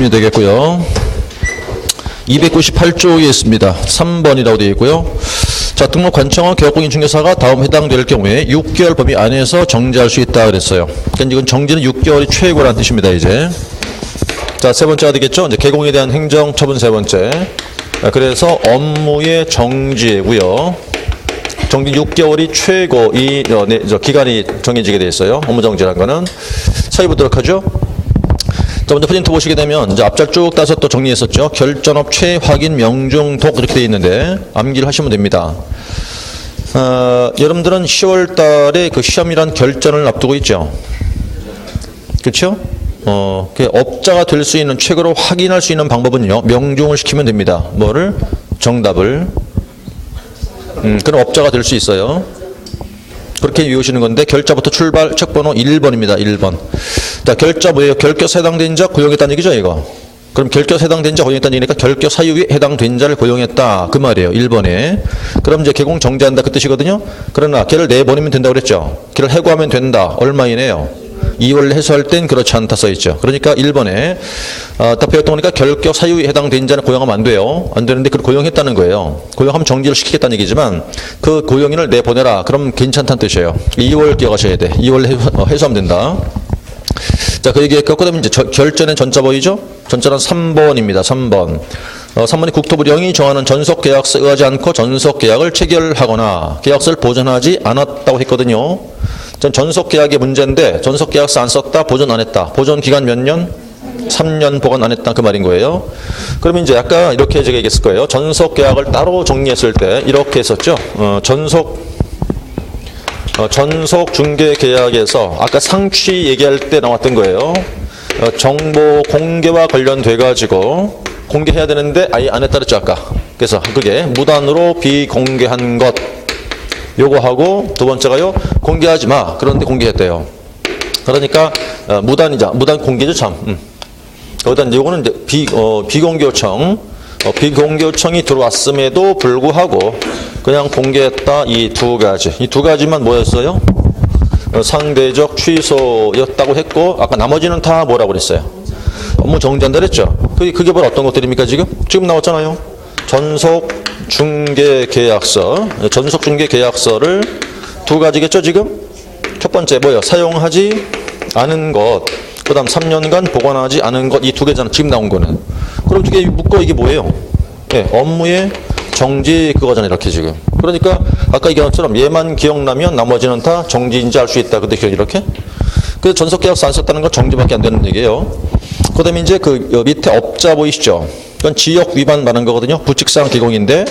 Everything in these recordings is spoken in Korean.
보시면 되겠고요. 298쪽에 있습니다. 3번이라고 되어 있고요. 자, 등록 관청은 개업공인 중개사가 다음 해당될 경우에 6개월 범위 안에서 정지할 수 있다 그랬어요. 그러니까 이건 정지는 6개월이 최고라는 뜻입니다. 이제 자, 세 번째가 되겠죠. 이제 개공에 대한 행정처분 세 번째. 그래서 업무의 정지고요. 정지 6개월이 최고 기간이 정해지게 되어 있어요. 업무 정지라는 거는. 서해 보도록 하죠. 자, 먼저 프린트 보시게 되면 이제 앞절 쭉 따서 또 정리했었죠. 결전업 최확인 명중독 이렇게 되어 있는데 암기를 하시면 됩니다. 여러분들은 10월 달에 그 시험이란 결전을 앞두고 있죠. 그렇죠? 그 업자가 될 수 있는 최고로 확인할 수 있는 방법은요. 명중을 시키면 됩니다. 뭐를? 정답을. 그럼 업자가 될 수 있어요. 그렇게 외우시는 건데 결자부터 출발 책번호 1번입니다. 1번. 자, 결자 뭐예요? 결격 해당된 자 고용했다는 얘기죠, 이거. 그럼 결격 해당된 자 고용했다는 얘기니까 결격 사유에 해당된 자를 고용했다. 그 말이에요. 1번에. 그럼 이제 개공 정지한다 그 뜻이거든요. 그러나 걔를 내보내면 된다고 그랬죠. 걔를 해고하면 된다. 얼마 이내요? 2월 해소할 땐 그렇지 않다 써있죠. 그러니까 1번에 딱 배웠던 거니까 결격 사유에 해당된 자는 고용하면 안 돼요. 안 되는데 그걸 고용했다는 거예요. 고용하면 정지를 시키겠다는 얘기지만 그 고용인을 내보내라. 그럼 괜찮다는 뜻이에요. 2월 기억하셔야 돼. 2월 해소하면 된다. 자, 그 얘기했고 그다음에 이제 결전의 전자 보이죠? 전자는 3번입니다. 3번. 3번이 국토부령이 정하는 전속계약서에 의하지 않고 전속계약을 체결하거나 계약서를 보존하지 않았다고 했거든요. 전 전속계약의 문제인데 전속계약서 안 썼다, 보존 안 했다. 보존 기간 몇 년? 3년 보관 안 했다 그 말인 거예요. 그러면 이제 아까 이렇게 제가 얘기했을 거예요. 전속계약을 따로 정리했을 때 이렇게 했었죠. 전속 중개 계약에서 아까 상취 얘기할 때 나왔던 거예요. 정보 공개와 관련돼 가지고 공개해야 되는데 아예 안 했다 그랬죠 아까. 그래서 그게 무단으로 비공개한 것 요거 하고 두 번째가요 공개하지 마. 그런데 공개했대요. 그러니까 무단 공개죠 참. 거기다 요거는 이제 비공개 요청. 비공개 요청이 들어왔음에도 불구하고 그냥 공개했다. 이 두 가지. 이 두 가지만 뭐였어요? 상대적 취소였다고 했고 아까 나머지는 다 뭐라고 그랬어요? 업무 정지한다 그랬죠? 그게 바로 어떤 것들입니까 지금? 지금 나왔잖아요. 전속 중개 계약서. 전속 중개 계약서를 두 가지겠죠 지금? 첫 번째 뭐예요? 사용하지 않은 것. 그 다음 3년간 보관하지 않은 것. 이 두 개잖아 지금 나온 거는. 그럼 두 개 묶어 이게 뭐예요? 네, 업무의 정지 그거잖아요 이렇게 지금. 그러니까 아까 얘기한 것처럼 얘만 기억나면 나머지는 다 정지인지 알 수 있다. 근데 이렇게. 그래서 전속계약서 안 썼다는 건 정지밖에 안 되는 얘기예요. 그 다음에 이제 그 밑에 업자 보이시죠? 그건 지역 위반 말한 거거든요. 부칙상 기공인데.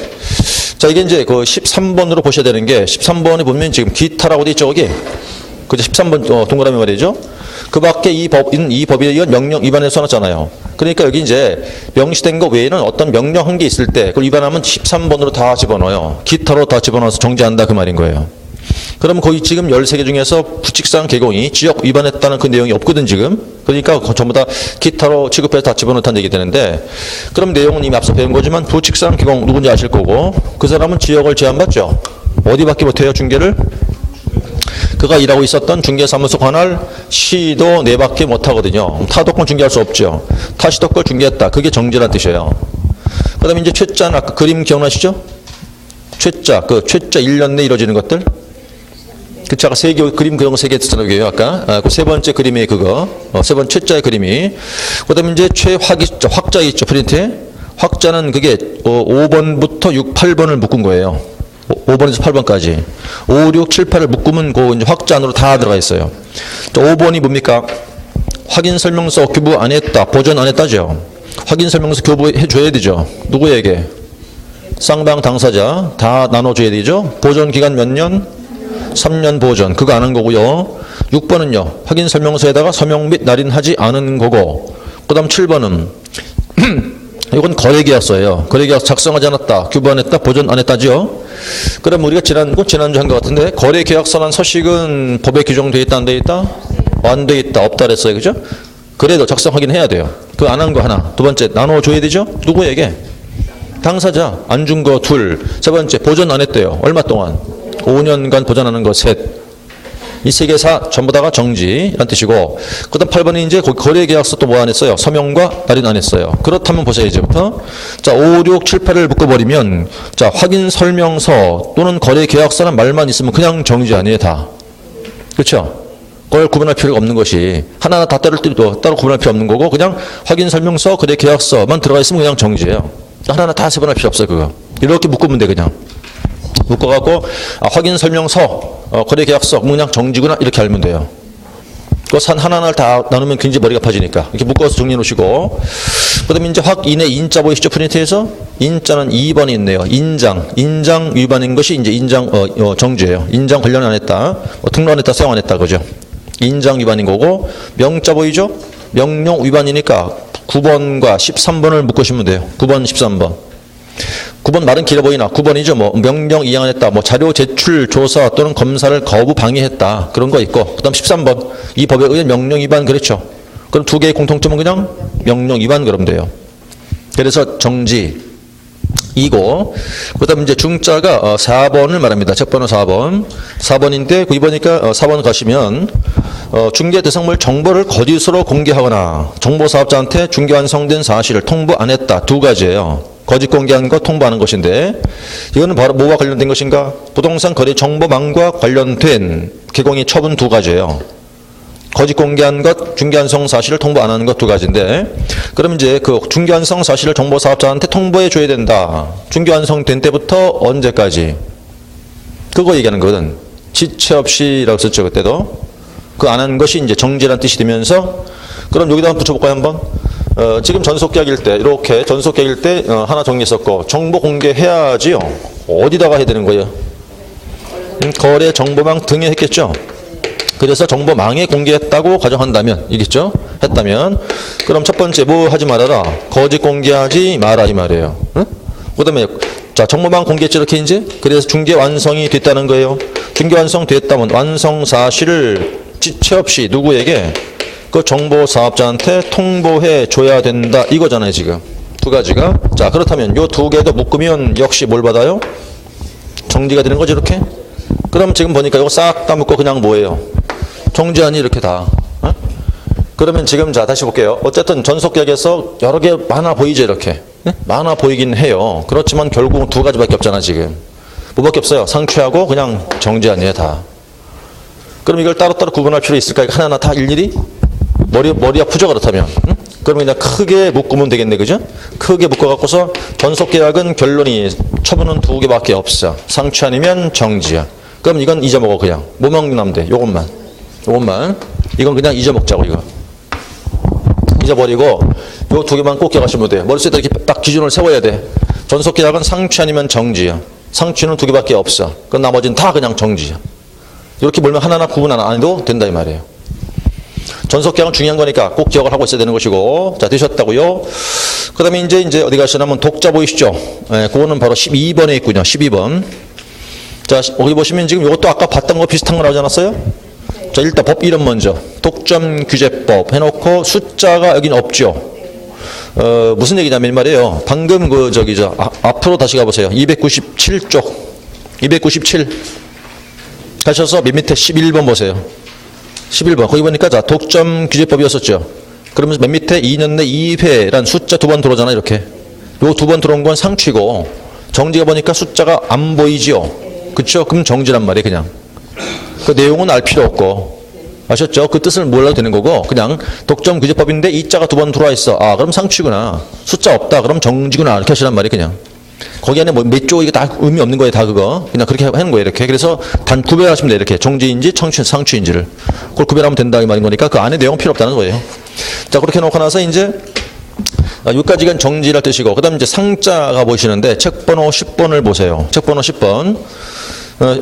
자, 이게 이제 그 13번으로 보셔야 되는 게 13번에 보면 지금 기타라고 돼 있죠, 거기. 그죠? 13번 동그라미 말이죠. 그 밖에 이 법에 의한 명령 위반을 써놨잖아요. 그러니까 여기 이제 명시된 거 외에는 어떤 명령한 게 있을 때 그걸 위반하면 13번으로 다 집어넣어요. 기타로 다 집어넣어서 정지한다 그 말인 거예요. 그러면 거기 지금 13개 중에서 부칙상 개공이 지역 위반했다는 그 내용이 없거든 지금. 그러니까 전부 다 기타로 취급해서 다 집어넣다는 얘기 되는데 그럼 내용은 이미 앞서 배운 거지만 부칙상 개공 누군지 아실 거고 그 사람은 지역을 제한받죠. 어디밖에 못해요 중개를? 그가 일하고 있었던 중개사무소 관할 시도 내밖에 못하거든요. 타도권 중개할 수 없죠. 타시도권 중개했다. 그게 정지란 뜻이에요. 그 다음에 이제 최자는 아까 그림 기억나시죠? 최자, 그 최자 1년 내에 이루어지는 것들. 그쵸, 아까 그림 그런 거 3개 했잖아요, 아까. 그 세 번째 그림이 그거. 세 번째 최자의 그림이. 그 다음에 이제 확자 있죠, 프린트에. 확자는 그게 5번부터 6, 8번을 묶은 거예요. 5번에서 8번까지. 5, 6, 7, 8을 묶으면 그 이제 확자 안으로 다 들어가 있어요. 5번이 뭡니까? 확인 설명서 교부 안 했다. 보존 안 했다죠. 확인 설명서 교부해 줘야 되죠. 누구에게? 쌍방 당사자 다 나눠줘야 되죠. 보존 기간 몇 년? 3년 보존. 그거 안 한 거고요. 6번은요. 확인 설명서에다가 서명 및 날인하지 않은 거고. 그 다음 7번은 이건 거래계약서예요. 거래계약서 작성하지 않았다. 교부 안 했다. 보존 안 했다죠. 그럼 우리가 지난주 한 것 같은데 거래계약서란 서식은 법에 규정되어 있다 안 되어 있다? 안 되어 있다. 없다 그랬어요. 그죠? 그래도 작성하긴 해야 돼요. 그거 안 한 거 하나. 두 번째 나눠줘야 되죠? 누구에게? 당사자. 안 준 거 둘. 세 번째 보존 안 했대요. 얼마 동안? 5년간 보존하는 거 셋. 이 세 개사 전부 다가 정지란 뜻이고, 그 다음 8번이 이제 거래계약서 또 뭐 안 했어요? 서명과 날인 안 했어요. 그렇다면 보세요, 이제부터. 자, 5, 6, 7, 8을 묶어버리면, 자, 확인 설명서 또는 거래계약서란 말만 있으면 그냥 정지 아니에요, 다. 그렇죠? 그걸 구분할 필요가 없는 것이, 하나하나 다 따로 구분할 필요 없는 거고, 그냥 확인 설명서, 거래계약서만 들어가 있으면 그냥 정지예요. 하나하나 다 세분할 필요 없어요, 그거. 이렇게 묶으면 돼, 그냥. 묶어갖고, 확인 설명서, 거래계약서, 그냥 정지구나, 이렇게 알면 돼요. 그 하나하나를 다 나누면 굉장히 머리가 아파지니까. 이렇게 묶어서 정리해 놓으시고. 그 다음에 이제 확인의 인자 보이시죠? 프린트에서? 인자는 2번이 있네요. 인장 위반인 것이 이제 정지예요. 인장 관련 안 했다. 등록 안 했다, 사용 안 했다, 그죠? 인장 위반인 거고, 명자 보이죠? 명령 위반이니까 9번과 13번을 묶으시면 돼요. 9번, 13번. 9번 말은 길어 보이나? 9번이죠. 뭐 명령 이행 안 했다. 뭐 자료 제출, 조사 또는 검사를 거부 방해했다. 그런 거 있고. 그다음 13번. 이 법에 의한 명령 위반 그렇죠. 그럼 두 개의 공통점은 그냥 명령 위반 그러면 돼요. 그래서 정지 이고, 그다음 이제 중자가 4번을 말합니다. 첫 번호 4번. 4번인데 2번이니까 4번 가시면 중개 대상물 정보를 거짓으로 공개하거나 정보 사업자한테 중개 완성된 사실을 통보 안 했다. 두 가지예요. 거짓 공개한 것, 통보하는 것인데, 이거는 바로 뭐와 관련된 것인가? 부동산 거래 정보망과 관련된 개공의 처분 두 가지예요. 거짓 공개한 것, 중개완성 사실을 통보 안 하는 것 두 가지인데, 그럼 이제 그 중개완성 사실을 정보 사업자한테 통보해 줘야 된다. 중개완성된 때부터 언제까지? 그거 얘기하는 거거든. 지체 없이라고 썼죠, 그때도. 그 안 한 것이 이제 정지란 뜻이 되면서, 그럼 여기다 한번 붙여볼까요, 한번? 지금 전속계약일 때, 이렇게 전속계약일 때 하나 정리했었고, 정보 공개해야지요. 어디다가 해야 되는 거예요? 거래 정보망 등에 했겠죠? 그래서 정보망에 공개했다고 가정한다면, 이겠죠? 했다면, 그럼 첫 번째 뭐 하지 말아라? 거짓 공개하지 마라, 이 말이에요. 응? 그 다음에, 자, 정보망 공개했죠, 이렇게 이제? 그래서 중개 완성이 됐다는 거예요. 중개 완성 됐다면 완성 사실을 지체 없이 누구에게? 그 정보 사업자한테 통보해 줘야 된다. 이거잖아요, 지금. 두 가지가. 자, 그렇다면 요 두 개도 묶으면 역시 뭘 받아요? 정지가 되는 거죠, 이렇게? 그럼 지금 보니까 이거 싹 다 묶고 그냥 뭐예요? 정지하니 이렇게 다. 어? 그러면 지금 자, 다시 볼게요. 어쨌든 전속계약에서 여러 개 많아 보이죠, 이렇게. 네? 많아 보이긴 해요. 그렇지만 결국 두 가지밖에 없잖아, 지금. 뭐밖에 없어요? 상취하고 그냥 정지하니에요, 다. 그럼 이걸 따로따로 구분할 필요 있을까요? 하나하나 다 일일이? 머리 아프죠, 그렇다면. 응? 그러면 그냥 크게 묶으면 되겠네, 그죠? 크게 묶어갖고서 전속계약은 결론이 처분은 두 개밖에 없어. 상취 아니면 정지야. 그럼 이건 잊어먹어, 그냥. 뭐만 남으면 돼, 요것만. 이건 그냥 잊어먹자고, 이거. 잊어버리고, 요 두 개만 꼭 기억하시면 돼요. 머릿속에 이렇게 딱 기준을 세워야 돼. 전속계약은 상취 아니면 정지야. 상취는 두 개밖에 없어. 그럼 나머지는 다 그냥 정지야. 이렇게 몰면 하나하나 구분 안 해도 된다, 이 말이에요. 전속계약은 중요한 거니까 꼭 기억을 하고 있어야 되는 것이고. 자, 되셨다고요. 그 다음에 이제 어디 가시냐면 독자 보이시죠? 예, 그거는 바로 12번에 있군요. 12번. 자, 여기 보시면 지금 이것도 아까 봤던 거 비슷한 거 나오지 않았어요? 자, 일단 법 이름 먼저. 독점규제법 해놓고 숫자가 여긴 없죠. 무슨 얘기냐면 이 말이에요. 방금 앞으로 다시 가보세요. 297쪽. 297. 가셔서 맨 밑에 11번 보세요. 11번. 거기 보니까 자, 독점규제법이었었죠. 그러면서 맨 밑에 2년 내 2회란 숫자 두 번 들어오잖아, 이렇게. 요 두 번 들어온 건 상취고, 정지가 보니까 숫자가 안 보이지요. 그쵸? 그럼 정지란 말이에요, 그냥. 그 내용은 알 필요 없고. 아셨죠? 그 뜻을 몰라도 되는 거고, 그냥 독점규제법인데 이 자가 두 번 들어와 있어. 아, 그럼 상취구나. 숫자 없다. 그럼 정지구나. 이렇게 하시란 말이에요, 그냥. 거기 안에 뭐 몇 조 이게 다 의미 없는 거예요, 다 그거. 그냥 그렇게 하는 거예요, 이렇게. 그래서 단 구별하시면 돼요, 이렇게. 정지인지 상취인지를. 그걸 구별하면 된다, 이 말인 거니까 그 안에 내용 필요 없다는 거예요. 자, 그렇게 놓고 나서 이제 여기까지가 정지란 뜻이고, 그 다음 이제 상자가 보이시는데 책번호 10번을 보세요. 책번호 10번.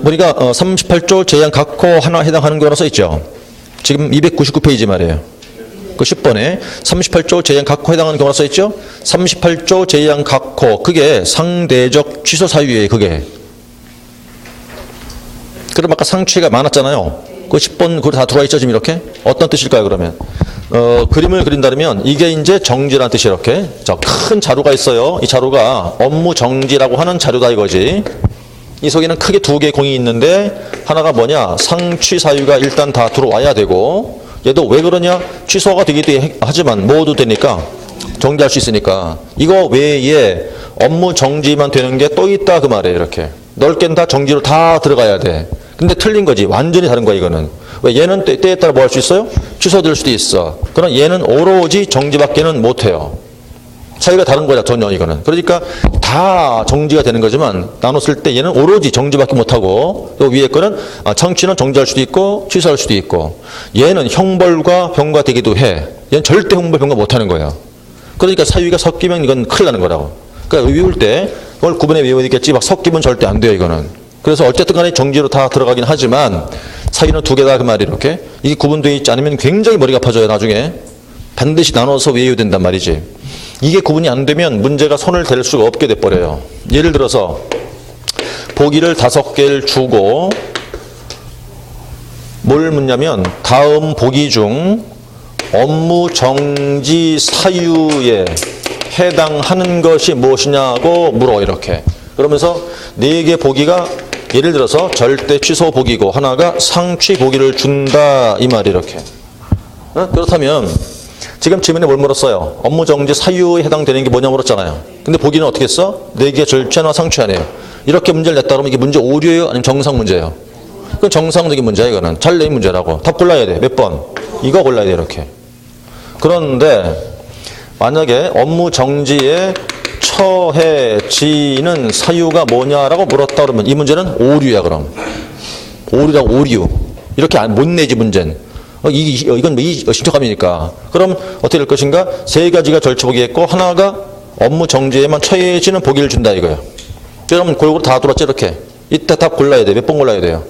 보니까 38조 제한 각호 하나 해당하는 거라고 써있죠. 지금 299페이지 말이에요. 그 10번에 38조 제한 각호 해당하는 경우가 써있죠. 38조 제한 각호, 그게 상대적 취소 사유예요, 그게. 그럼 아까 상취가 많았잖아요. 그 10번 그거 다 들어와 있죠, 지금 이렇게. 어떤 뜻일까요, 그러면? 그림을 그린다면 이게 이제 정지라는 뜻이 이렇게. 자, 큰 자루가 있어요. 이 자루가 업무 정지라고 하는 자료다 이거지. 이 속에는 크게 두 개의 공이 있는데 하나가 뭐냐? 상취 사유가 일단 다 들어와야 되고 얘도 왜 그러냐? 취소가 되기도 하지만 모두 되니까 정지할 수 있으니까 이거 외에 업무 정지만 되는 게 또 있다 그 말이에요. 이렇게 넓게는 다 정지로 다 들어가야 돼. 근데 틀린 거지. 완전히 다른 거야 이거는. 왜 얘는 때에 따라 뭐 할 수 있어요? 취소될 수도 있어. 그러나 얘는 오로지 정지밖에는 못해요. 차이가 다른 거야 전혀 이거는. 그러니까 다 정지가 되는 거지만 나눴을 때 얘는 오로지 정지밖에 못하고 또 위에 거는 청취는 정지할 수도 있고 취소할 수도 있고 얘는 형벌과 병과되기도 해. 얘는 절대 형벌 병과 못하는 거야. 그러니까 사유가 섞이면 이건 큰일 나는 거라고. 그러니까 외울 때 그걸 구분해 외워야 되겠지 막 섞이면 절대 안 돼요 이거는. 그래서 어쨌든 간에 정지로 다 들어가긴 하지만 사유는 두 개다 그 말이 이렇게. 이게 구분되어 있지 않으면 굉장히 머리가 아파져요 나중에. 반드시 나눠서 외워야 된단 말이지. 이게 구분이 안 되면 문제가 손을 댈 수가 없게 돼버려요. 예를 들어서 보기를 5개를 주고 뭘 묻냐면 다음 보기 중 업무 정지 사유에 해당하는 것이 무엇이냐고 물어 이렇게. 그러면서 4개 보기가 예를 들어서 절대 취소 보기고 하나가 상취 보기를 준다 이 말이 이렇게. 그렇다면 지금 질문에 뭘 물었어요? 업무 정지 사유에 해당되는 게 뭐냐 물었잖아요. 근데 보기는 어떻게 했어? 4개 절취하나 상취하네요. 이렇게 문제를 냈다 그러면 이게 문제 오류예요? 아니면 정상 문제예요? 그건 정상적인 문제야 이거는. 잘 낸 문제라고. 답 골라야 돼. 몇 번? 이거 골라야 돼 이렇게. 그런데 만약에 업무 정지에 처해지는 사유가 뭐냐라고 물었다 그러면 이 문제는 오류야 그럼. 오류라고 오류. 이렇게 못 내지 문제는. 이건 신청감이니까. 그럼 어떻게 될 것인가? 3가지가 절취보기했고 하나가 업무 정지에만 처해지는 보기를 준다 이거예요. 그러면 골고루 다 돌았지 이렇게. 이때 답 골라야 돼. 몇 번 골라야 돼요?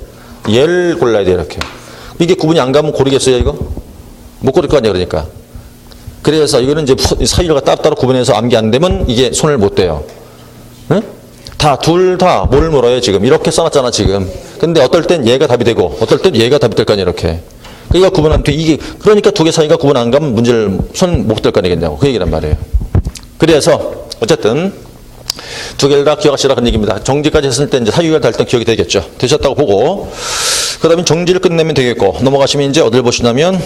얘를 골라야 돼 이렇게. 이게 구분이 안 가면 고르겠어요 이거? 못 고를 거 아니야 그러니까. 그래서 이거는 이제 사유가 따로따로 구분해서 암기 안 되면 이게 손을 못 대요. 응? 둘 다 뭘 물어요 지금. 이렇게 써놨잖아 지금. 근데 어떨 땐 얘가 답이 되고 어떨 땐 얘가 답이 될 거 아니야 이렇게. 그러니까 구분 안 돼. 이게 그러니까 두 개 사이가 구분 안 가면 문제를 손 못 댈 거 아니겠냐고 그 얘기란 말이에요. 그래서 어쨌든 두 개를 다 기억하시라는 얘기입니다. 정지까지 했을 때 이제 사유가 달 때 기억이 되겠죠. 되셨다고 보고 그다음에 정지를 끝내면 되겠고 넘어가시면 이제 어딜 보시냐면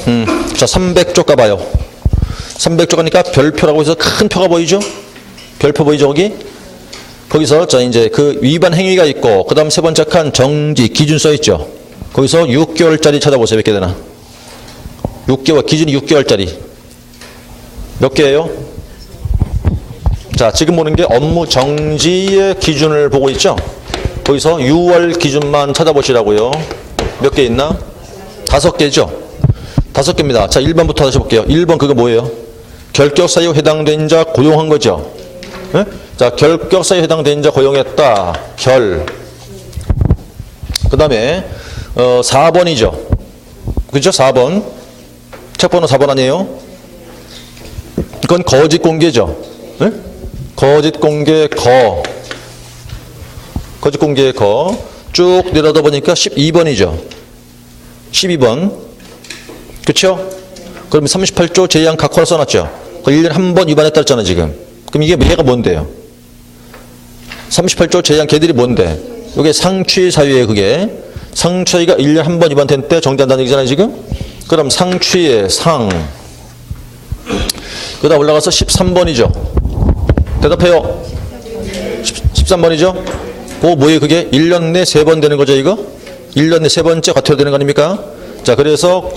자 300쪽 가봐요. 300쪽 가니까 별표라고 해서 큰 표가 보이죠? 별표 보이죠 거기? 거기서 자 이제 그 위반 행위가 있고 그다음 세 번째 칸 정지 기준 써 있죠. 거기서 6개월짜리 찾아보세요. 몇 개 되나? 6개월, 기준이 6개월짜리. 몇 개예요? 자, 지금 보는 게 업무 정지의 기준을 보고 있죠? 거기서 6월 기준만 찾아보시라고요. 몇 개 있나? 5개죠? 5개입니다. 자, 1번부터 다시 볼게요. 1번 그거 뭐예요? 결격 사유 해당된 자 고용한 거죠? 네? 자, 결격 사유 해당된 자 고용했다. 그 다음에 4번이죠. 그죠? 4번. 책 번호 4번 아니에요? 이건 거짓 공개죠. 네? 거짓 공개 거짓 공개의 쭉 내려다 보니까 12번이죠. 12번. 그쵸? 그럼 38조 제한 각호로 써놨죠. 그 1년에 한 번 위반했다 했잖아 지금. 그럼 이게 얘가 뭔데요? 38조 제한 걔들이 뭔데? 이게 상취 사유예요 그게. 상취가 1년에 한 번 위반된 때 정지한다는 얘기잖아요 지금. 그럼 상취의 상. 그 다음 올라가서 13번이죠. 대답해요. 13번이죠. 그거 뭐예요 그게? 1년 내 3번 되는 거죠 이거? 1년 내 3번째 과태료 되는 거 아닙니까? 자 그래서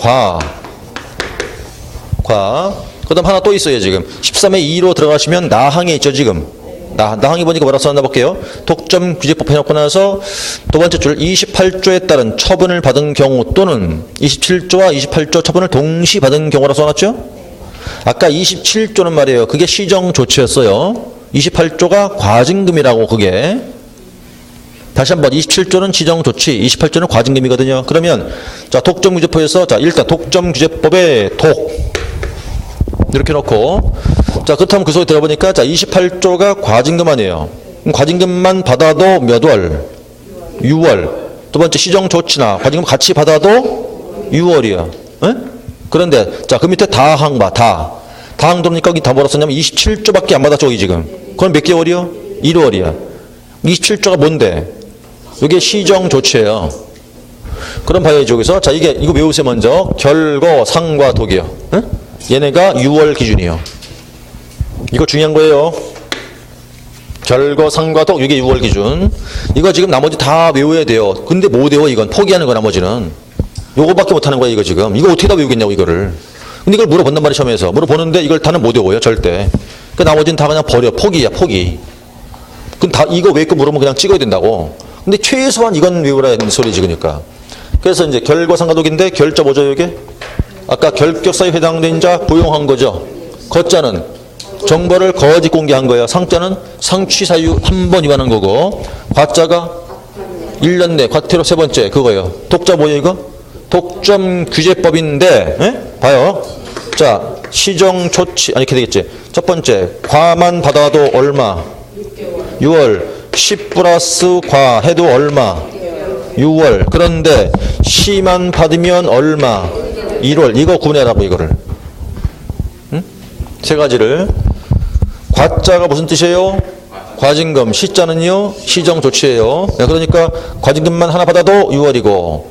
그 다음 하나 또 있어요 지금. 13의 2로 들어가시면 나항에 있죠 지금. 나항에 보니까 뭐라고 써놨나 볼게요. 독점 규제법 해놓고 나서 두 번째 줄 28조에 따른 처분을 받은 경우 또는 27조와 28조 처분을 동시 받은 경우라고 써놨죠. 아까 27조는 말이에요. 그게 시정조치였어요. 28조가 과징금이라고 그게. 다시 한번 27조는 시정조치, 28조는 과징금이거든요. 그러면 자 독점규제법에서 자 일단 독점규제법에 이렇게 놓고 자 그렇다면 그 속에 들어보니까 자 28조가 과징금 아니에요. 그럼 과징금만 받아도 몇 월? 6월. 두 번째 시정조치나 과징금 같이 받아도 6월이야. 에? 그런데 자 그 밑에 다항 봐. 다항 들어오니까 여기 다 뭐라 썼냐면 27조밖에 안 받았죠 여기 지금. 그건 몇 개월이요? 1월이야. 27조가 뭔데? 이게 시정 조치예요. 그럼 봐야죠. 여기서 자 이거 외우세요. 먼저 결거 상과 독이요. 응? 얘네가 6월 기준이요. 이거 중요한 거예요. 결거 상과 독 이게 6월 기준. 이거 지금 나머지 다 외워야 돼요. 근데 못 외워 이건 포기하는 거 나머지는. 요거밖에 못 하는 거야 이거 지금. 이거 어떻게 다 외우겠냐고 이거를. 근데 이걸 물어본단 말이야 시험에서. 물어보는데 이걸 다는 못 외워요 절대. 그 나머지는 다 그냥 버려. 포기야 포기. 그럼 다 이거 외고 물으면 그냥 찍어야 된다고. 근데 최소한 이건 외우라는 소리지 그러니까. 그래서 이제 결과 상가독인데 결자 뭐죠 이게? 아까 결격사유에 해당된 자 고용한 거죠. 거자는 정보를 거짓 공개한 거예요. 상자는 상취 사유 한 번 위반한 거고 과자가 1년 내 과태료 세 번째 그거예요. 독자 뭐예요 이거? 독점 규제법인데 에? 봐요. 자 시정 조치 아니 이렇게 되겠지. 첫 번째 과만 받아도 얼마? 6월 10 플러스 과 해도 얼마? 6월. 그런데 시만 받으면 얼마? 1월. 이거 구분해라고 이거를. 응? 세 가지를. 과자가 무슨 뜻이에요? 과징금. 시자는요? 시정 조치예요. 그러니까 과징금만 하나 받아도 6월이고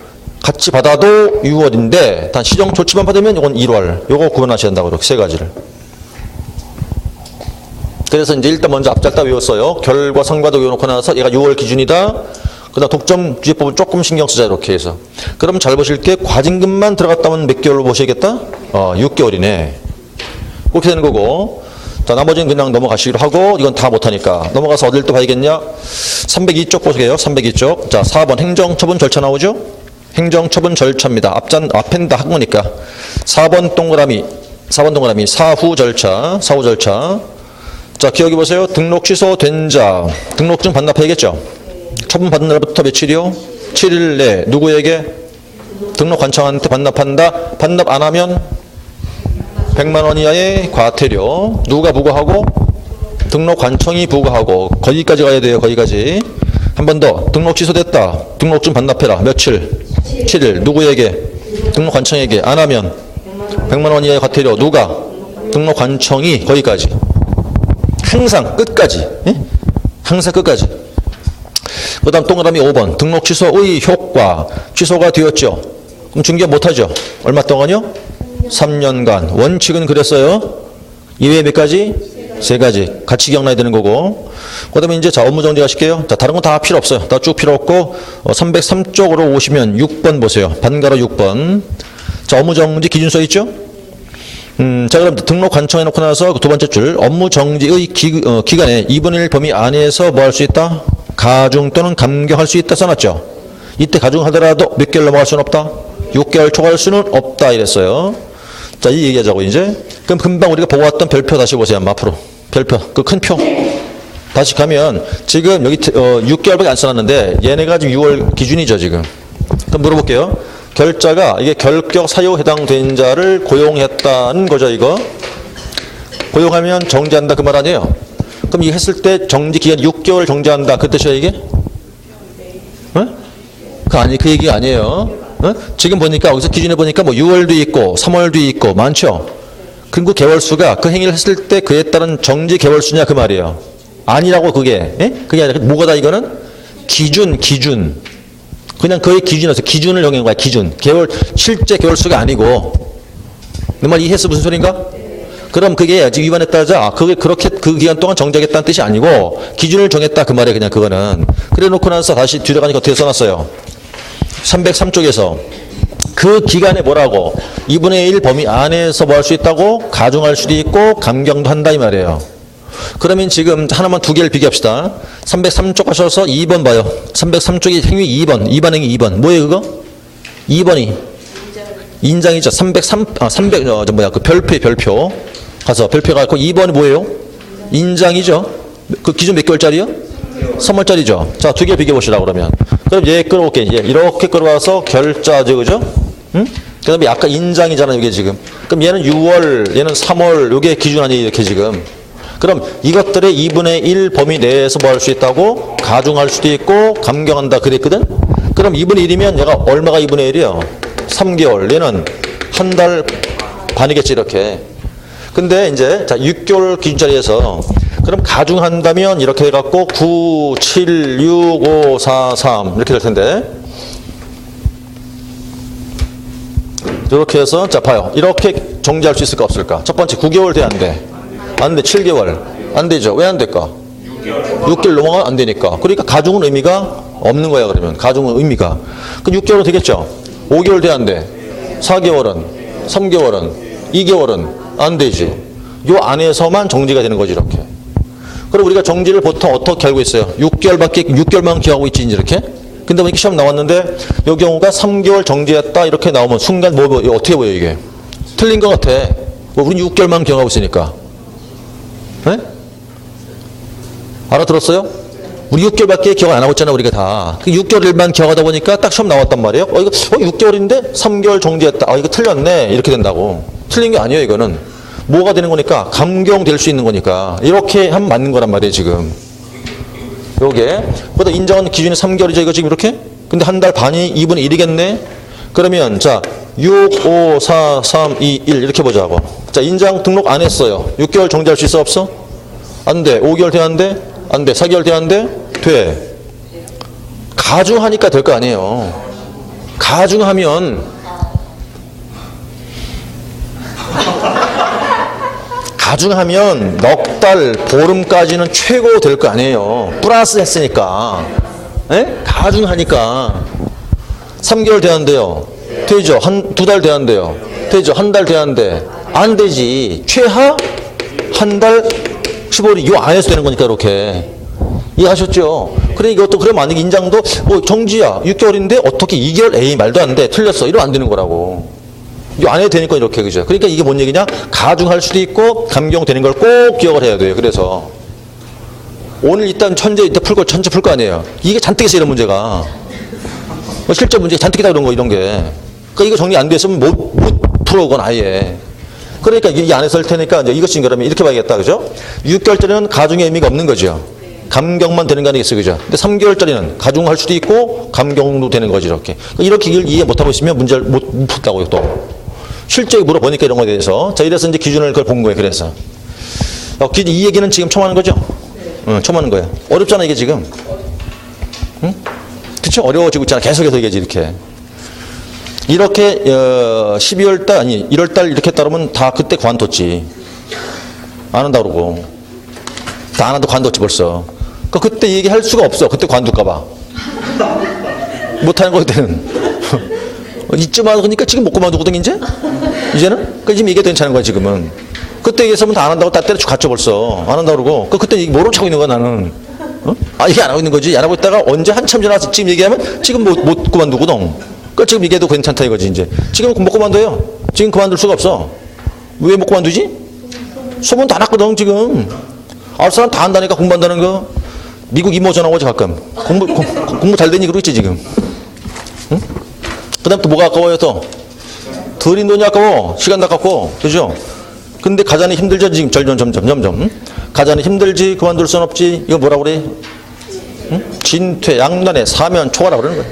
같이 받아도 6월인데 단 시정 조치만 받으면 이건 1월. 요거 구분하셔야 한다고 이렇게 세 가지를. 그래서 이제 일단 먼저 앞작다 외웠어요. 결과 상과도 외워놓고 나서 얘가 6월 기준이다. 그다음 독점 규제법을 조금 신경 쓰자 이렇게 해서. 그럼 잘 보실 게 과징금만 들어갔다면 몇 개월로 보셔야겠다? 6개월이네. 그렇게 되는 거고. 자 나머지는 그냥 넘어가시기로 하고 이건 다 못하니까. 넘어가서 어딜 또 봐야겠냐? 302쪽 보세요. 302쪽. 자 4번 행정처분 절차 나오죠? 행정처분 절차입니다. 앞엔 다 한 거니까. 4번 동그라미 사후 절차. 자 기억해 보세요. 등록 취소된 자 등록증 반납해야겠죠? 처분 받은 날부터 며칠이요? 7일 내 누구에게? 등록 관청한테 반납한다. 반납 안 하면 100만 원 이하의 과태료. 누가 부과하고? 등록 관청이 부과하고. 거기까지 가야 돼요. 거기까지. 한 번 더. 등록 취소됐다. 등록증 반납해라. 며칠? 7일. 누구에게? 등록 관청에게. 안 하면 100만 원 이하의 과태료. 누가? 등록 관청이. 거기까지. 항상 끝까지. 예? 항상 끝까지. 그 다음 동그라미 5번 등록 취소의 효과. 취소가 되었죠. 그럼 중개 못하죠. 얼마 동안요? 3년간. 원칙은 그랬어요. 이외에 몇 가지? 3가지. 같이 기억나야 되는 거고. 그 다음에 이제 자 업무 정리 가실게요. 자 다른 건 다 필요 없어요. 다 쭉 필요 없고 303쪽으로 오시면 6번 보세요. 반가로 6번. 자 업무 정지 기준 써 있죠? 자 그럼 등록 관청해 놓고 나서 두 번째 줄 업무 정지의 기간에 2분의 1 범위 안에서 뭐 할 수 있다? 가중 또는 감경할 수 있다 써놨죠. 이때 가중하더라도 몇 개월 넘어갈 수는 없다. 6개월 초과할 수는 없다 이랬어요. 자, 이 얘기하자고 이제. 그럼 금방 우리가 보고 왔던 별표 다시 보세요. 앞으로. 별표. 그 큰 표. 다시 가면 지금 여기 6개월밖에 안 써놨는데 얘네가 지금 6월 기준이죠 지금. 그럼 물어볼게요. 결자가 이게 결격 사유 해당된 자를 고용했다는 거죠 이거. 고용하면 정지한다 그 말 아니에요. 그럼 이거 했을 때 정지 기간 6개월 정지한다. 그 뜻이야 이게? 어? 그 얘기가 아니에요. 어? 지금 보니까 여기서 기준에 보니까 뭐 6월도 있고 3월도 있고 많죠. 그리고 개월수가 그 행위를 했을 때 그에 따른 정지 개월수냐 그 말이에요. 아니라고 그게. 예? 그게 아니라 뭐가다 이거는? 기준. 그냥 그의 기준에서 기준을 정한 거야. 기준. 실제 개월수가 아니고. 내 말 이해했어? 무슨 소린가? 그럼 그게 지금 위반했다 하자. 그게 그렇게 그 기간 동안 정지하겠다는 뜻이 아니고 기준을 정했다 그 말이에요. 그냥 그거는. 그래 놓고 나서 다시 뒤로 가니까 어떻게 써놨어요? 303쪽에서 그 기간에 뭐라고? 2분의 1 범위 안에서 뭐 할 수 있다고? 가중할 수도 있고 감경도 한다 이 말이에요. 그러면 지금 하나만 두 개를 비교합시다. 303쪽 가셔서 2번 봐요. 303쪽이 행위 2번. 위반 행위 2번. 뭐예요 그거? 2번이. 인장이죠. 300, 별표. 가서 별표 갖고 2번이 뭐예요? 인장이죠. 그 기준 몇 개월짜리요? 3월짜리죠. 자, 두 개 비교해보시라 그러면. 그럼 얘 끌어올게. 얘 이렇게 끌어와서 결자죠. 그죠? 응? 그 다음에 아까 인장이잖아, 이게 지금. 그럼 얘는 6월, 얘는 3월, 요게 기준 아니에요, 이렇게 지금. 그럼 이것들의 2분의 1 범위 내에서 뭐 할 수 있다고? 가중할 수도 있고, 감경한다 그랬거든? 그럼 2분의 1이면 얘가 얼마가 2분의 1이요? 3개월. 얘는 한 달 반이겠지, 이렇게. 근데 이제, 자, 6개월 기준짜리에서 그럼 가중한다면 이렇게 해갖고 9, 7, 6, 5, 4, 3 이렇게 될 텐데. 이렇게 해서 자 봐요. 이렇게 정지할 수 있을까 없을까? 첫 번째 9개월 돼 안 돼? 안 돼. 7개월 안 되죠. 왜 안 될까? 6개월 넘어가면 안 되니까. 그러니까 가중은 의미가 없는 거야. 그러면 가중은 의미가. 그럼 6개월은 되겠죠. 5개월 돼 안 돼? 4개월은, 3개월은, 2개월은 안 되지. 요 안에서만 정지가 되는 거지 이렇게. 그럼 우리가 정지를 보통 어떻게 알고 있어요? 6개월만 기하고 있지 이렇게. 근데 이렇게 시험 나왔는데 이 경우가 3개월 정지했다 이렇게 나오면 순간 뭐 어떻게 보여 이게? 틀린 것 같아. 우린 6개월만 기억하고 있으니까. 네? 알아들었어요? 우리 6개월밖에 기억 안 하고 있잖아 우리가 다. 6개월만 기억하다 보니까 딱 시험 나왔단 말이에요. 이거 6개월인데 3개월 정지했다. 이거 틀렸네. 이렇게 된다고. 틀린 게 아니에요 이거는. 뭐가 되는 거니까 감경될 수 있는 거니까 이렇게 하면 맞는 거란 말이에요 지금. 요게 보다 인정한 기준이 3개월이죠 이거 지금 이렇게. 근데 한 달 반이 2분의 1이겠네. 그러면 자 6, 5, 4, 3, 2, 1 이렇게 보자고. 자 인장 등록 안 했어요. 6개월 정지할 수 있어 없어? 안 돼. 5개월 돼 안 돼? 안 돼. 4개월 돼 안 돼? 돼. 가중하니까 될 거 아니에요. 가중하면 넉 달, 보름까지는 최고 될 거 아니에요. 플러스 했으니까. 에? 가중하니까. 3개월 돼 안 돼요? 되죠. 2달 돼 안 돼요? 되죠. 한 달 돼 안 돼? 안 되지. 최하 한 달 15일 요 안에서 되는 거니까 이렇게. 이해하셨죠? 그래 이것도 그래 만약에 인장도 뭐 정지야 6개월인데 어떻게 2개월 에이 말도 안 돼. 틀렸어. 이러면 안 되는 거라고. 이 안에 되니까 이렇게 그죠. 그러니까 이게 뭔 얘기냐? 가중할 수도 있고 감경되는 걸 꼭 기억을 해야 돼요. 그래서 오늘 일단 천재 이따 풀 거 아니에요. 이게 잔뜩 있어 이런 문제가. 실제 문제 잔뜩 있다 그런 거 이런 게. 그러니까 이거 정리 안 됐으면 못 풀어건 아예. 그러니까 이 안에서 할 테니까 이제 이것인 그러면 이렇게 봐야겠다 그죠? 6개월짜리는 가중의 의미가 없는 거죠. 감경만 되는 거 아니겠어요 그죠? 근데 3개월짜리는 가중할 수도 있고 감경도 되는 거지 이렇게. 이렇게 이해 못하고 있으면 문제를 못 푼다고요 또. 실제 물어보니까 이런 거에 대해서. 자, 이래서 이제 기준을 그걸 본 거예요, 그래서. 이 얘기는 지금 처음 하는 거죠? 응, 처음 하는 거예요. 어렵잖아, 이게 지금. 응? 그쵸? 어려워지고 있잖아. 계속해서 얘기하지, 이렇게. 이렇게, 12월 달, 아니, 1월 달 이렇게 따르면 다 그때 관뒀지. 안 한다 그러고. 다 안 한다고 관뒀지, 벌써. 그때 얘기할 수가 없어. 그때 관둘까봐. 못하는 거 그때는. 이쯤 하고 그러니까 지금 못 그만두거든 이제는? 그 지금 이게 괜찮은 거야 지금은. 그때 얘기했으면 다 안 한다고 다 때려 갔죠 벌써. 안 한다고 그러고. 그때 모른 척하고 있는 거야 나는. 이게 안 하고 있는 거지. 안 하고 있다가 언제 한참 지나서 지금 얘기하면 지금 못 그만두거든. 지금 얘기해도 괜찮다 이거지 이제. 지금 못 그만둬요. 지금 그만둘 수가 없어. 왜 못 그만두지? 소문 다 났거든 지금. 알 사람 다 한다니까 공부한다는 거. 미국 이모 전화 오지 가끔. 공부 잘 되니 그러고 있지 지금. 응? 그 다음 또 뭐가 아까워요 또? 들인 돈이 아까워. 시간도 아깝고. 그죠? 근데 가자니 힘들죠 지금 점점. 가자니 힘들지 그만둘 순 없지. 이거 뭐라 그래? 응? 진퇴 양난에 사면 초과라 그러는 거야.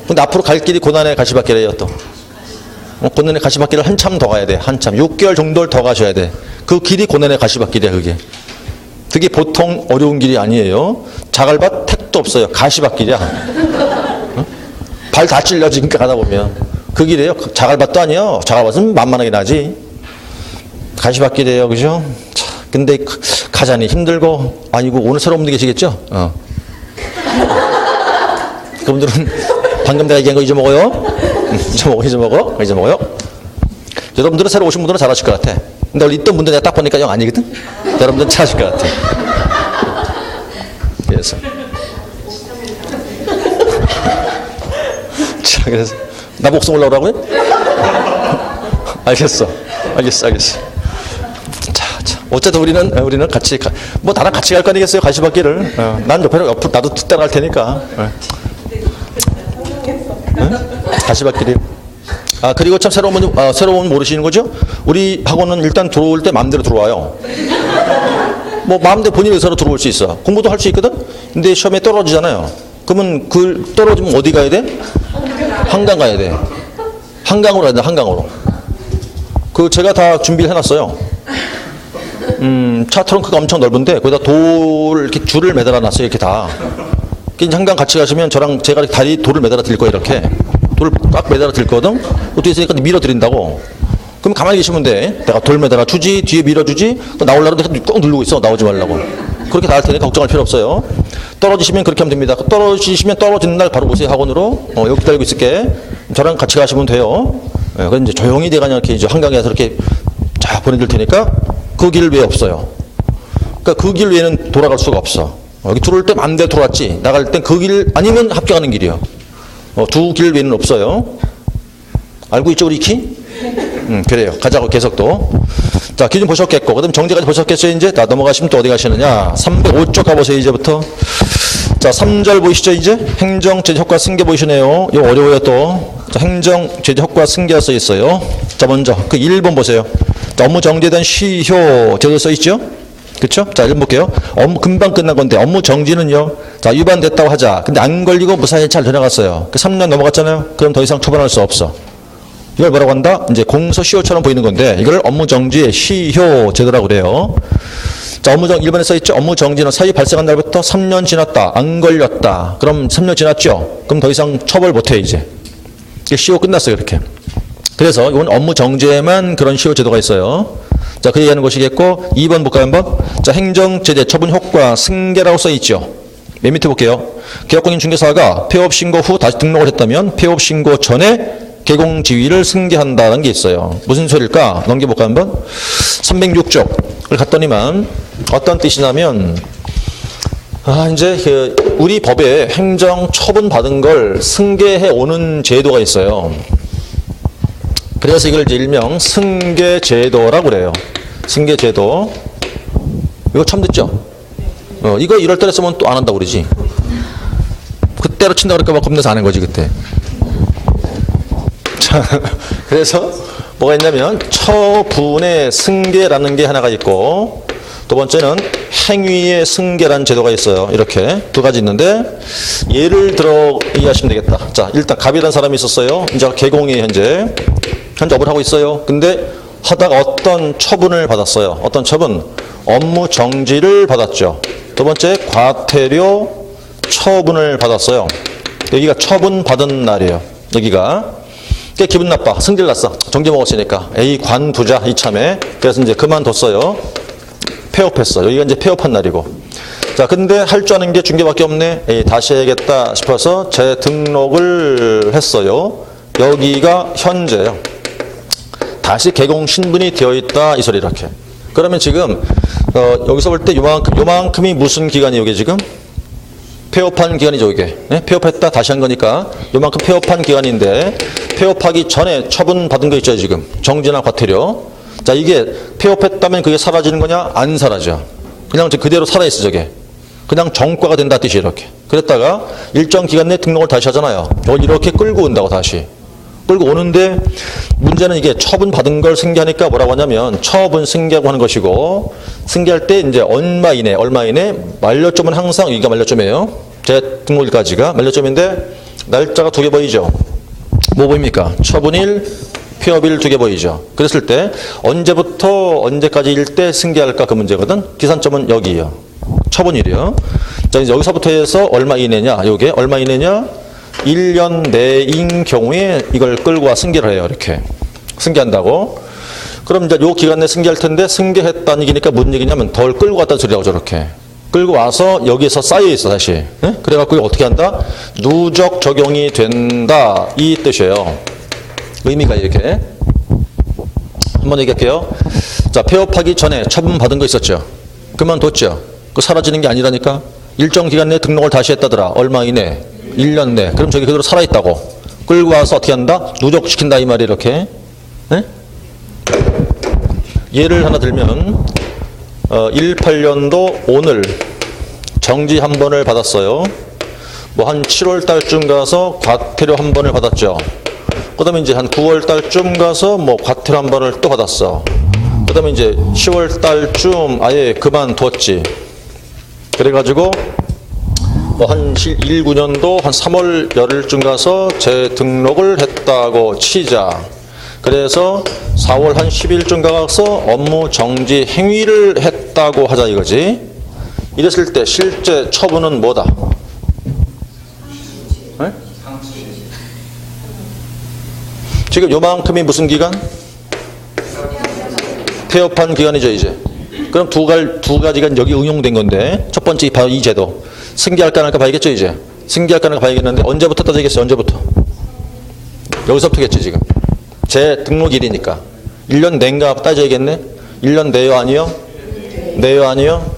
근데 앞으로 갈 길이 고난의 가시밭길이에요 또. 고난의 가시밭길을 한참 더 가야 돼. 한참. 6개월 정도를 더 가셔야 돼. 그 길이 고난의 가시밭길이야 그게. 그게 보통 어려운 길이 아니에요. 자갈밭 택도 없어요. 가시밭길이야. 발 다 찔려지니까 가다 보면. 그 길이에요. 자갈밭도 아니에요. 자갈밭은 만만하게 나지. 가시밭길이에요. 그죠? 자, 근데 가자니 힘들고, 아니고 오늘 새로운 분들 계시겠죠? 그분들은 방금 내가 얘기한 거 잊어먹어요. 잊어먹어요. 여러분들은 새로 오신 분들은 잘하실 것 같아. 근데 원래 있던 분들 내가 딱 보니까 영 아니거든? 여러분들은 잘하실 것 같아. 그래서. 자, 그래서. 나 목숨 올라오라고요? 알겠어. 자. 어쨌든 우리는 같이, 뭐 나랑 같이 갈 거 아니겠어요? 가시밭길을. 난 옆으로 나도 따라갈 테니까. 가시밭길이. 그리고 참 새로운 분 모르시는 거죠? 우리 학원은 일단 들어올 때 마음대로 들어와요. 뭐 마음대로 본인 의사로 들어올 수 있어. 공부도 할 수 있거든? 근데 시험에 떨어지잖아요. 그러면 떨어지면 어디 가야 돼? 한강 가야 돼. 한강으로 가야 돼, 한강으로. 제가 다 준비를 해놨어요. 차 트렁크가 엄청 넓은데 거기다 돌 이렇게 줄을 매달아 놨어요. 이렇게 다. 한강 같이 가시면 저랑 제가 다리 돌을 매달아 드릴 거예요. 이렇게 돌을 꽉 매달아 드릴 거거든. 뒤에 있으니까 밀어 드린다고. 그럼 가만히 계시면 돼. 내가 돌 매달아 주지, 뒤에 밀어주지. 나오려고 내가 꼭 누르고 있어. 나오지 말라고. 그렇게 다 할 테니까 걱정할 필요 없어요. 떨어지시면 그렇게 하면 됩니다. 떨어지시면 떨어지는 날 바로 오세요. 학원으로. 여기 기다리고 있을게. 저랑 같이 가시면 돼요. 그럼 이제 조용히 내가 이렇게 이제 한강에서 이렇게 쫙 보내줄 테니까 그 길 외에 없어요. 그러니까 그 길 외에는 돌아갈 수가 없어. 여기 들어올 때 맘대로 돌아왔지. 나갈 땐 그 길 아니면 합격하는 길이요. 두 길 외에는 없어요. 알고 있죠, 우리 키? 그래요. 가자고 계속 또. 자, 기준 보셨겠고. 그 다음 정제까지 보셨겠어요, 이제? 자, 넘어가시면 또 어디 가시느냐. 305쪽 가보세요, 이제부터. 자, 3절 보이시죠, 이제? 행정, 제재, 효과, 승계 보이시네요. 이거 어려워요, 또. 자, 행정, 제재, 효과, 승계가 써 있어요. 자, 먼저 그 1번 보세요. 자, 업무 정지에 대한 시효, 제도 써 있죠? 그쵸? 자, 1번 볼게요. 업무 금방 끝난 건데, 업무 정지는요. 자, 위반됐다고 하자. 근데 안 걸리고 무사히 잘 지나갔어요. 그 3년 넘어갔잖아요. 그럼 더 이상 처벌할 수 없어. 이걸 뭐라고 한다? 이제 공소시효처럼 보이는 건데, 이걸 업무정지의 시효 제도라고 그래요. 자, 업무정, 1번에 써있죠? 업무정지는 사유 발생한 날부터 3년 지났다. 안 걸렸다. 그럼 3년 지났죠? 그럼 더 이상 처벌 못해, 이제. 이게 시효 끝났어요, 이렇게. 그래서 이건 업무정지에만 그런 시효 제도가 있어요. 자, 그 얘기하는 것이겠고, 2번 볼까요, 한번? 자, 행정, 제재, 처분, 효과, 승계라고 써있죠? 맨 밑에 볼게요. 개업공인 중개사가 폐업 신고 후 다시 등록을 했다면 폐업 신고 전에 개공 지위를 승계한다는 게 있어요. 무슨 소리일까? 넘겨볼까 한번? 306쪽을 갔더니만 어떤 뜻이냐면 이제 그 우리 법에 행정 처분 받은 걸 승계해 오는 제도가 있어요. 그래서 이걸 이제 일명 승계제도라고 그래요. 승계제도. 이거 처음 듣죠? 이거 이럴 때 쓰면 또 안 한다고 그러지. 그때로 친다고 그럴까 봐 겁내서 안 한 거지, 그때. 그래서 뭐가 있냐면 처분의 승계라는 게 하나가 있고 두 번째는 행위의 승계라는 제도가 있어요. 이렇게 두 가지 있는데 예를 들어 이해하시면 되겠다. 자, 일단 갑이라는 사람이 있었어요. 이제 개공이 현재 업을 하고 있어요. 근데 하다가 어떤 처분을 받았어요. 어떤 처분? 업무 정지를 받았죠. 두 번째 과태료 처분을 받았어요. 여기가 처분 받은 날이에요. 여기가 꽤 기분 나빠. 승질 났어. 정지 먹었으니까. 에이, 관두자, 이참에. 그래서 이제 그만뒀어요. 폐업했어. 여기가 이제 폐업한 날이고. 자, 근데 할 줄 아는 게 중개밖에 없네. 에이, 다시 해야겠다 싶어서 재등록을 했어요. 여기가 현재요. 다시 개공 신분이 되어 있다. 이 소리 이렇게. 그러면 지금, 여기서 볼 때 요만큼이 무슨 기간이에요, 이게 지금? 폐업한 기간이죠, 이게. 네? 폐업했다, 다시 한 거니까. 요만큼 폐업한 기간인데, 폐업하기 전에 처분받은 거 있죠, 지금. 정지나 과태료. 자, 이게 폐업했다면 그게 사라지는 거냐? 안 사라져. 그냥 그대로 살아있어, 저게. 그냥 정과가 된다, 뜻이 이렇게. 그랬다가 일정 기간 내에 등록을 다시 하잖아요. 이걸 이렇게 끌고 온다고, 다시. 끌고 오는데, 문제는 이게 처분받은 걸 승계하니까 뭐라고 하냐면, 처분 승계하고 하는 것이고, 승계할 때 이제 얼마 이내, 만료점은 항상 여기가 만료점이에요. 재등록일까지가 만료점인데, 날짜가 두 개 보이죠? 뭐 보입니까? 처분일, 폐업일 두 개 보이죠? 그랬을 때, 언제부터 언제까지일 때 승계할까? 그 문제거든? 기산점은 여기요. 처분일이요. 자, 이제 여기서부터 해서 얼마 이내냐? 요게 얼마 이내냐? 1년 내인 경우에 이걸 끌고 와 승계를 해요. 이렇게. 승계한다고. 그럼 이제 요 기간 내에 승계할 텐데 승계했다는 얘기니까 무슨 얘기냐면 덜 끌고 왔다는 소리라고 저렇게. 끌고 와서 여기에서 쌓여 있어, 다시. 네? 그래갖고 어떻게 한다? 누적 적용이 된다. 이 뜻이에요. 의미가 이렇게. 한번 얘기할게요. 자, 폐업하기 전에 처분받은 거 있었죠? 그만뒀죠? 그 사라지는 게 아니라니까? 일정 기간 내에 등록을 다시 했다더라. 얼마 이내? 1년 내. 그럼 저기 그대로 살아있다고. 끌고 와서 어떻게 한다? 누적시킨다 이 말이 이렇게. 네? 예를 하나 들면 18년도 오늘 정지 한 번을 받았어요. 뭐 한 7월 달쯤 가서 과태료 한 번을 받았죠. 그 다음에 이제 한 9월 달쯤 가서 뭐 과태료 한 번을 또 받았어. 그 다음에 이제 10월 달쯤 아예 그만뒀지. 그래가지고 뭐 한 19년도 한 3월 열흘쯤 가서 재등록을 했다고 치자. 그래서 4월 한 10일쯤 가서 업무 정지 행위를 했다고 하자 이거지. 이랬을 때 실제 처분은 뭐다? 네? 지금 요만큼이 무슨 기간? 폐업한 기간이죠 이제. 그럼 두 가지가 여기 응용된 건데 첫 번째 바로 이 제도. 승계할까 안 할까 봐야겠죠 이제. 승계할까 안 할까 봐야겠는데 언제부터 따지겠어요? 언제부터? 여기서부터겠지 지금. 제 등록일이니까. 1년 내인가 따져야겠네. 1년 내요 아니요? 내요 아니요?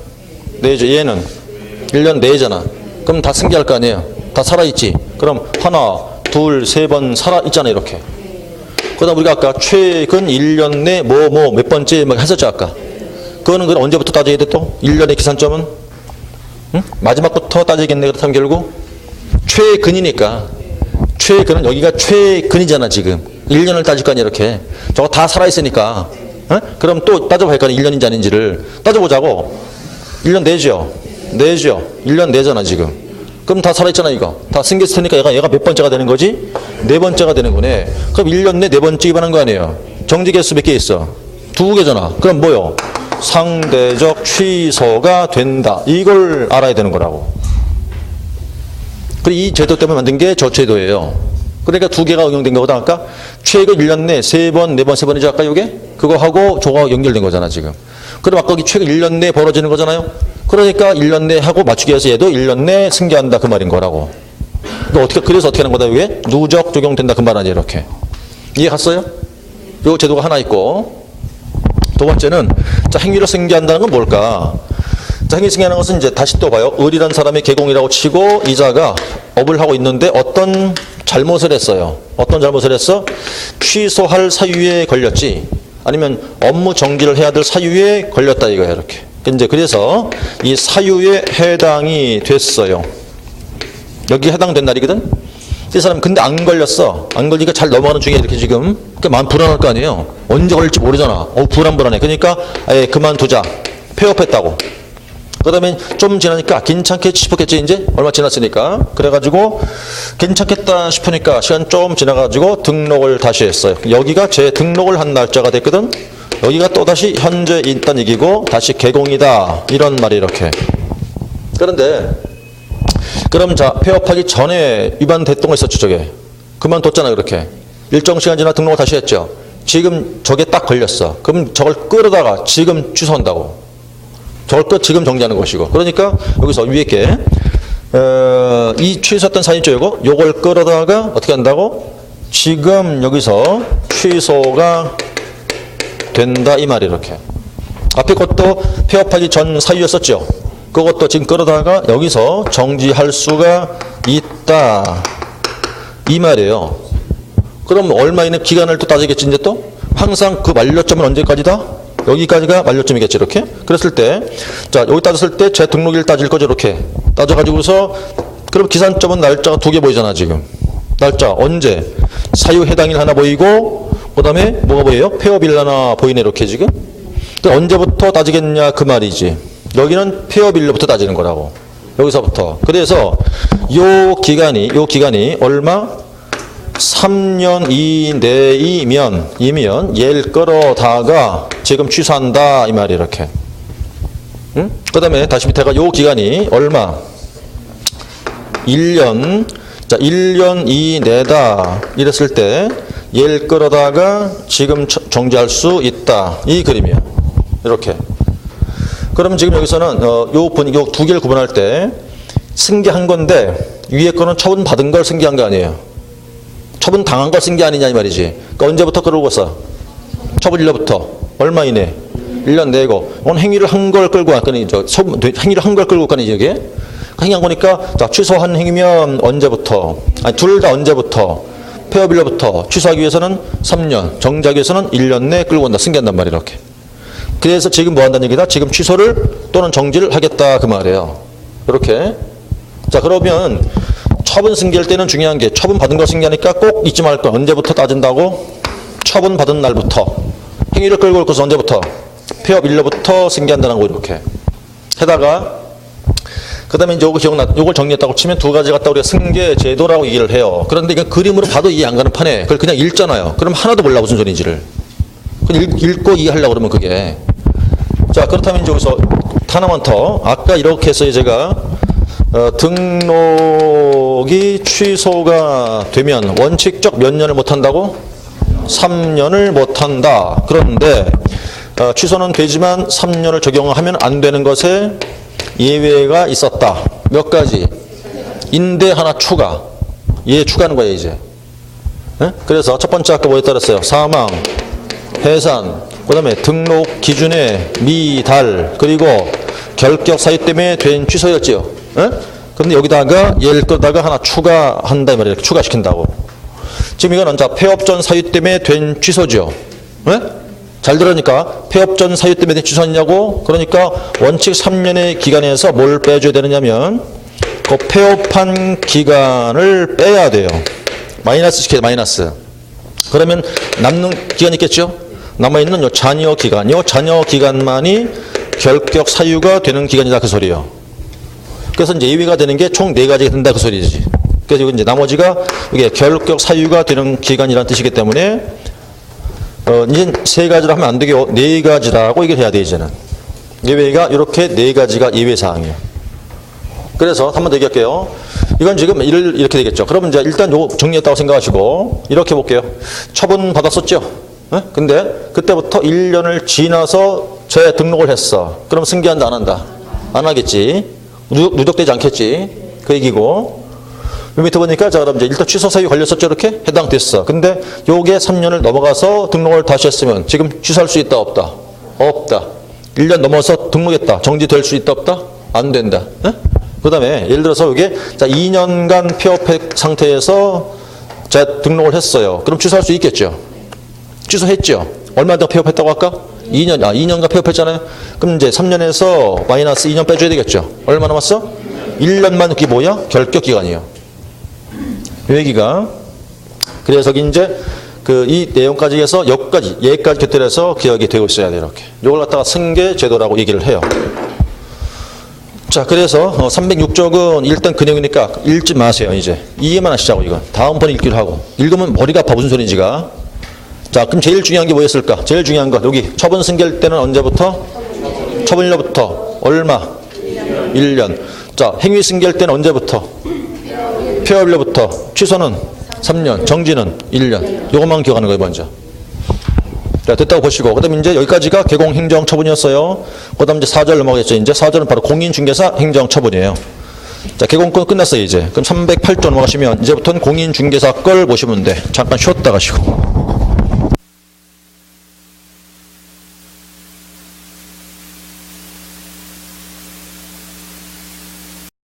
내죠. 얘는 1년 내잖아. 그럼 다 승계할 거 아니에요. 다 살아있지. 그럼 하나, 둘, 세 번 살아있잖아 이렇게. 그다음 우리가 아까 최근 1년 내 뭐 몇 번째 막 했었죠 아까. 그거는 언제부터 따져야 돼 또? 1년의 기산점은? 응? 마지막부터 따져야겠네. 그렇다면 결국 최근이니까. 최근은 여기가 최근이잖아 지금. 1년을 따질 거 아니야 이렇게. 저거 다 살아있으니까. 어? 그럼 또 따져봐야 할 거 아니야 1년인지 아닌지를. 따져보자고. 1년 내죠. 1년 내잖아 지금. 그럼 다 살아있잖아 이거. 다 승계했을 테니까 얘가 몇 번째가 되는 거지? 네 번째가 되는 거네. 그럼 1년 내 네 번째 입안한 거 아니에요. 정지 개수 몇 개 있어? 2개잖아. 그럼 뭐요? 상대적 취소가 된다. 이걸 알아야 되는 거라고. 그리고 이 제도 때문에 만든 게 저 제도예요. 그러니까 2개가 응용된 거보다 아까 최근 1년 내 3번, 4번, 3번이죠 아까 요게? 그거 하고 저거 연결된 거잖아 지금. 그럼 아까 최근 1년 내 벌어지는 거잖아요. 그러니까 1년 내 하고 맞추기 위해서 얘도 1년 내 승계한다 그 말인 거라고. 그래서 어떻게 하는 거다 이게? 누적 적용된다 그 말 아니에요 이렇게. 이해 갔어요? 요 제도가 하나 있고. 두 번째는 자 행위를 승계한다는 건 뭘까? 자 행위 승계하는 것은 이제 다시 또 봐요. 을이란 사람이 개공이라고 치고 이자가 업을 하고 있는데 어떤 잘못을 했어요. 어떤 잘못을 했어? 취소할 사유에 걸렸지. 아니면 업무 정지를 해야 될 사유에 걸렸다 이거야 이렇게. 이제 그래서 이 사유에 해당이 됐어요. 여기 해당된 날이거든. 이 사람 근데 안 걸렸어. 안 걸리니까 잘 넘어가는 중에 이렇게 지금 그러니까 마음 불안할 거 아니에요. 언제 걸릴지 모르잖아. 불안해. 그러니까 아예 그만두자. 폐업했다고. 그다음에 좀 지나니까 괜찮게 싶었겠지 이제 얼마 지났으니까. 그래가지고 괜찮겠다 싶으니까 시간 좀 지나가지고 등록을 다시 했어요. 여기가 제 등록을 한 날짜가 됐거든. 여기가 또다시 현재 있다는 얘기고 다시 개공이다 이런 말이 이렇게. 그런데 그럼 자 폐업하기 전에 위반됐던 거 있었죠 저게. 그만뒀잖아 그렇게. 일정 시간 지나 등록을 다시 했죠. 지금 저게 딱 걸렸어. 그럼 저걸 끌어다가 지금 취소한다고. 저걸 지금 정지하는 것이고. 그러니까 여기서 위에 게 이 취소했던 사인조 요걸 끌어다가 어떻게 한다고? 지금 여기서 취소가 된다 이 말이 이렇게. 앞에 것도 폐업하기 전 사유였었죠. 그것도 지금 끌어다가 여기서 정지할 수가 있다 이 말이에요. 그럼 얼마 이내 기간을 또 따지겠지 이제 또? 항상 그 만료점은 언제까지다? 여기까지가 만료점이겠지 이렇게. 그랬을 때 자 여기 따졌을 때 제 등록일 따질 거죠 이렇게. 따져가지고서 그럼 기산점은 날짜가 2개 보이잖아 지금. 날짜 언제? 사유 해당일 하나 보이고 그 다음에 뭐가 보여요? 폐업일 하나 보이네 이렇게 지금. 언제부터 따지겠냐 그 말이지. 여기는 폐업일로부터 따지는 거라고. 여기서부터. 그래서 요 기간이 얼마? 3년 이내이면 얘를 끌어다가 지금 취소한다 이 말이 이렇게. 응? 그 다음에 다시 밑에가 요 기간이 얼마? 1년. 자 1년 이내다 이랬을 때 얘를 끌어다가 지금 정지할 수 있다 이 그림이야 이렇게. 그럼 지금 여기서는 요 2개를 구분할 때 승계한 건데 위에 거는 처분 받은 걸 승계한 거 아니에요. 처분 당한 걸 승계 아니냐 이 말이지. 그러니까 언제부터 끌고 갔어? 처분일로부터 얼마 이내? 1년 내고. 오늘 행위를 한 걸 끌고 갔거니 행위를 한 걸 끌고 가니 이게. 행위한 거니까 자 취소한 행위면 언제부터? 아니 둘 다 언제부터? 폐업일로부터 취소하기 위해서는 3년, 정지하기 위해서는 1년 내 끌고 온다. 승계한단 말이야 이렇게. 그래서 지금 뭐 한다는 얘기다? 지금 취소를 또는 정지를 하겠다 그 말이에요. 이렇게. 자 그러면 처분 승계할 때는 중요한 게 처분 받은 걸 승계하니까 꼭 잊지 말 거. 언제부터 따진다고? 처분 받은 날부터. 행위를 끌고 올 것은 언제부터? 폐업일로부터 승계한다는 거 이렇게. 해다가 그 다음에 이제 요걸 정리했다고 치면 두 가지 갖다 우리가 승계 제도라고 얘기를 해요. 그런데 이게 그림으로 봐도 이해 안 가는 판에 그걸 그냥 읽잖아요. 그럼 하나도 몰라 무슨 소리인지를. 그냥 읽고 이해하려고 그러면 그게. 자, 그렇다면 이제 여기서 하나만 더. 아까 이렇게 해서 제가 등록이 취소가 되면 원칙적 몇 년을 못한다고? 3년을 못한다. 그런데 취소는 되지만 3년을 적용하면 안 되는 것에 예외가 있었다. 몇 가지? 인대 하나 추가. 얘 추가하는 거예요 이제. 네? 그래서 첫 번째 아까 뭐에 따랐어요? 사망, 해산, 그 다음에 등록 기준의 미달, 그리고 결격 사유 때문에 된 취소였지요. 네? 그런데 여기다가 얘를 끌다가 하나 추가한다 이 말이에요. 추가시킨다고. 지금 이거는 자 폐업 전 사유 때문에 된 취소죠. 네? 잘 들으니까 폐업 전 사유 때문에 된 취소했냐고. 그러니까 원칙 3년의 기간에서 뭘 빼줘야 되느냐면 그 폐업한 기간을 빼야 돼요. 마이너스 시켜야 돼. 마이너스. 그러면 남는 기간이 있겠죠. 남아있는 요 잔여 기간, 요 잔여 기간만이 결격 사유가 되는 기간이다 그 소리예요. 그래서 이제 예외가 되는 게 총 4가지가 된다 그 소리지. 그래서 이제 나머지가 이게 결격 사유가 되는 기간이라는 뜻이기 때문에 이제 3가지로 하면 안 되게 4가지라고 얘기를 해야 돼 이제는. 예외가 이렇게 4가지가 예외 사항이에요. 그래서 한 번 더 얘기할게요. 이건 지금 이렇게 되겠죠. 그러면 이제 일단 요거 정리했다고 생각하시고 이렇게 볼게요. 처분 받았었죠. 네? 근데 그때부터 1년을 지나서 재등록을 했어. 그럼 승계한다 안 한다? 안 하겠지. 누적되지 않겠지. 그 얘기고. 밑에 보니까 자 그럼 이제 일단 취소 사유 걸렸었죠. 이렇게 해당됐어. 근데 요게 3년을 넘어가서 등록을 다시 했으면 지금 취소할 수 있다 없다? 없다. 1년 넘어서 등록했다. 정지될 수 있다 없다? 안 된다. 네? 그 다음에 예를 들어서 이게 자 2년간 폐업 상태에서 자 등록을 했어요. 그럼 취소할 수 있겠죠. 취소했죠. 얼마 더 폐업했다고 할까? 2년간 폐업했잖아요. 그럼 이제 3년에서 마이너스 2년 빼줘야 되겠죠. 얼마 남았어? 1년만 그게 뭐야? 결격 기간이에요. 이 얘기가. 그래서 이제 이 내용까지 해서 여기까지, 얘까지 곁들여서 기억이 되고 있어야 돼요. 이렇게. 이걸 갖다가 승계 제도라고 얘기를 해요. 자, 그래서 306쪽은 일단 그 내용이니까 읽지 마세요. 이제 이해만 하시자고 이거. 다음번에 읽기로 하고. 읽으면 머리가 아파 무슨 소리인지가. 자, 그럼 제일 중요한 게 뭐였을까? 제일 중요한 거 여기 처분 승계할 때는 언제부터? 처분일로부터 얼마? 1년. 자, 행위 승계할 때는 언제부터? 폐업일로부터. 취소는 3년, 정지는 1년. 이것만 기억하는 거예요 먼저. 자, 됐다고 보시고. 그 다음에 이제 여기까지가 개공행정처분이었어요. 그 다음 이제 4절 넘어가겠죠. 이제 4절은 바로 공인중개사 행정처분이에요. 자, 개공권 끝났어요, 이제. 그럼 308조 넘어가시면 이제부터는 공인중개사 걸 보시면 돼. 잠깐 쉬었다 가시고.